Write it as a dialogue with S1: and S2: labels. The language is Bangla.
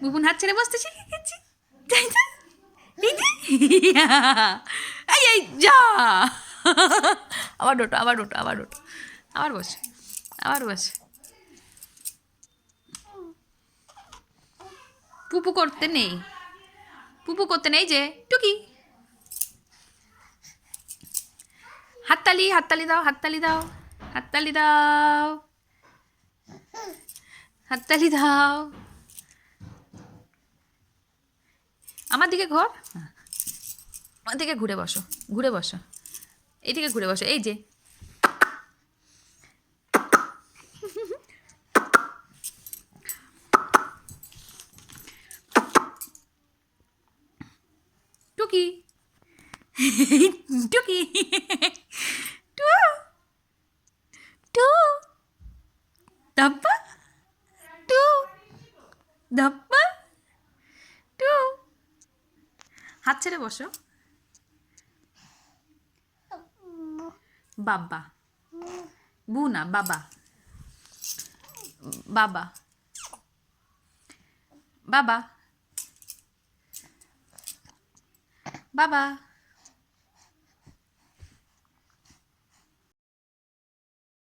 S1: বুবুন হাত ছেড়ে বসতে শিখে গেছি, তাই না? এই যে, এই এই যা, আবার ওঠো, আবার ওঠো, আবার ওঠো, আবার বস, আবার বস। পুপু করতে নেই, পুপু করতে নেই, যে টুকি। হাততালি, হাততালি দাও, হাততালি দাও, হাততালি দাও, হাততালি দাও। আমার দিকে ঘর, আমার দিকে ঘুরে বসো, ঘুরে বসো, এইদিকে ঘুরে বসো, এই যে। টুকি, টুকি, টু, টু, ডাব্বা, টু, ডাব্বা, টু। হাত ছেড়ে বসো। বাবা, বু না, বাবা, বাবা, বাবা, বাবা।